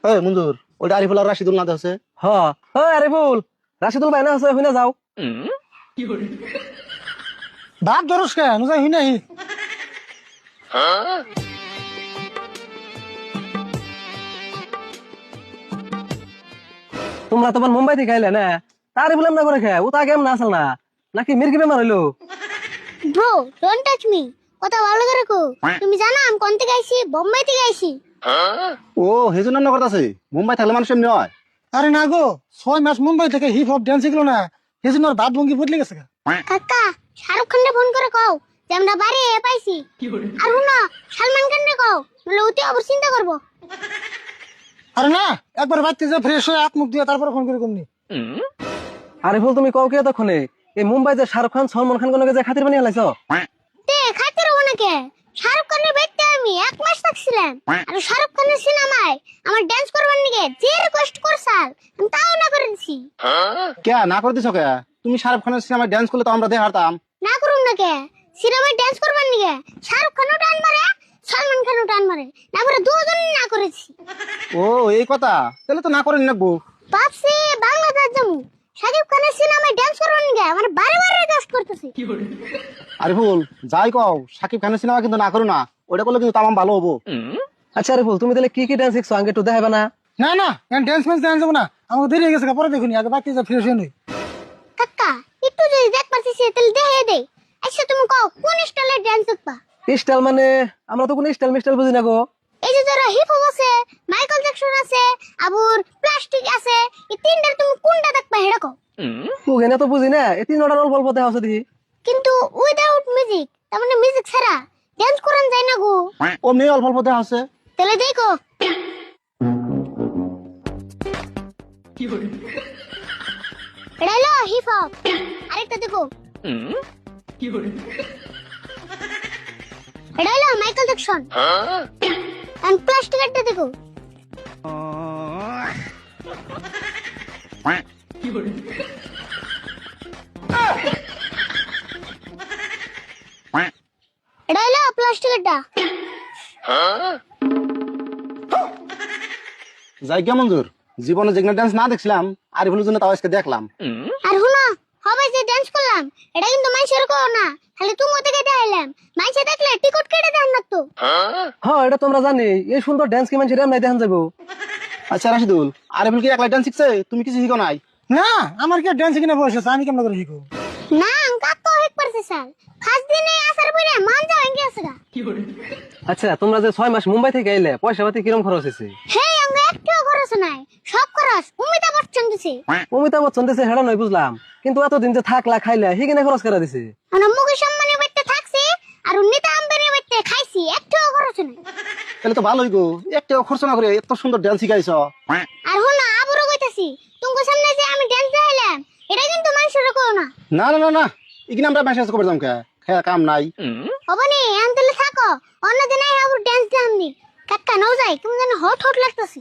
ওই মঞ্জুর ওইটা আরিফুল আর রাশিদুল না আছে। হ আরিফুল রাশিদুল ভাই না আছে হইনা যাও। বাপ ধরস কে নুজাই হুই নাই। তোমরা তোমার মুম্বাই থেকে আইলে না তারই বললাম না করে খায় ও তা কেমন আসল না নাকি মির্গি বেমার হইলো। ব্রো ডোন্ট টাচ মি, কথা ভালো করে কো। তুমি জানো আমি কোন থেকে আইছি? বোম্বাই থেকে আইছি। ও হেজুন রান্না করতেছে। মুম্বাই থাকলে মানুষ এমনি হয়। আরে না গো, 6 মাস মুম্বাই থেকে হিপ হপ ডান্স শিখলো না, সেজন্য ওর বাপ ভঙ্গি বদলে গেছে গা। কাকা শাহরুখ খানকে ফোন করে কও যে আমরা বাড়ি পাইছি। আর হুনা সালমান খানকে কও, নলে অতি আবার চিন্তা করবো। আরে না, একবার বাড়তে যা ফ্রেশ হয়ে হাত মুখ দিয়ে তারপর ফোন করে কমনি। আরিফুল তুমি কও কি এতক্ষণে এই মুম্বাই যে শাহরুখ খান সলমান খান কোন যে খাতির বানিয়ে লাইছো। তে খাতির হবো না কে? শাহরুখ খানের বাইতে আমি 1 মাস থাকছিলাম। আর শাহরুখ খানের সিনেমায় আমার ডান্স করবার নিকে যে রিকোয়েস্ট করছাল আমি তাও না করে দিছি। কে না করে দিছ কে? তুমি শাহরুখ খানের সিনেমায় ড্যান্স করলে তো আমরা দেখে হারতাম। না করুম না কে? সিনেমায় ডান্স করবার নিকে শাহরুখ খানও টান মারে, সলমান খানও টান মারে, না করে দুজনই না করেছি। ও এই কথা, তাহলে তো না করে নাকবো। ভাবছি বাংলাদেশ যাবো, শাকিব খানের সিনেমায় ডান্স করবার নিকে আমার বারে বারে রিকোয়েস্ট করতেছি। আরিফুল যাই কও, সাকিব খানের সিনেমা কিন্তু না করো না, ওটা করলে কিন্তু তামাম ভালো হবো। আচ্ছা আরিফুল তুমি তাহলে কি কি ডান্স শিখছো আগে একটু দেখাবে না? না না, ডান্স ম্যান্স দেখান যাবো না, আমাকে দেরি হয়ে গেছে গা, পরে দেখুনি, আগে বাড়তে যা ফ্রেশ হয়ে নই। কাকা একটু যদি দেখ পারছিস তাহলে দেখে দে। আচ্ছা তুমি কও কোন স্টাইলের ডান্স দেখবা? স্টাইল মানে আমরা তো কোন স্টাইল মিস্টাইল বুঝি না গো। এই যে যারা হিপ হপ আছে, মাইকেল জ্যাকসন আছে, আবার প্লাস্টিক আছে, এই তিনটার তুমি কোনটা দেখবা হেডা কও। ওখানে তো বুঝি না এই তিন অর্ডার অল্প অল্প দেখা হচ্ছে দেখি। কিন্তু উইদাউট মিউজিক, তার মানে মিউজিক ছাড়া ডান্স করান যায় না গো। ও মেয়ে অল্প অল্প দেখা আছে। তাহলে দেখো এটা হলো হিপ হপ। আরেকটা দেখো এটা হলো মাইকেল জ্যাকসন। আর প্লাস্টিকেরটা দেখো এটা হলো প্লাস্টিকেরটা। যাই কে মঞ্জুর, জীবনে যেখানে ডান্স না দেখছিলাম আরিফুলের জন্য তাও আজকে দেখলাম। আর হুনো হবে যে ডান্স করলাম এটা কিন্তু মানুষের করো না, খালি তুমি থেকে দেখাইলাম। মানুষে দেখলে টিকিট কেটে দেন না তো। হ্যাঁ এটা তোমরা জানি এই সুন্দর ডান্স কি মানুষের এমনি দেখান যাবো। আচ্ছা রাশিদুল, আরিফুল কি একলা ডান্স শিখছে? তুমি কিছু শিখো নাই? না, আমার কি ডান্স কিনে বসে আছে, আমি কেমন করে শিখবো? না কাকা হেক পারছে স্যার, ফার্স্ট দিনে আসার পরে মান যা হয়ে গেছে গা। আচ্ছা তোমরা যে 6 মাস মুম্বাই থেকে আইলে পয়সা পাতি কিরম খরচ হয়েছে? হে আঙ্গ একটু খরচ নাই, সব খরচ অমিতাভ বচ্চন দিছে। অমিতাভ বচ্চন দিছে হেডা নয় বুঝলাম, কিন্তু এতদিন যে থাকলা খাইলা হিগিনে খরচ করে দিছে। আমরা মুকেশ আম্বানি বাইতে থাকছি আর নীতা আম্বানি বাইতে খাইছি, একটু খরচ নাই। তাহলে তো ভালোই গো, একটা খরচ না করে এত সুন্দর ডান্স শিখাইছ। আর হুনা আবারও কইতাছি তোমার সামনে যে আমি ডান্স দেখাইলাম এটা কিন্তু মানুষের করো না। না না না না, এখানে আমরা মেসেজ করে দাম কে, খেয়া কাম নাই। হবনি আনতেলে থাকো, অন্যদিন আবার ডান্স দেখামনি। কাকা নাও যাই, তুমি যেন হট হট লাগতাছি।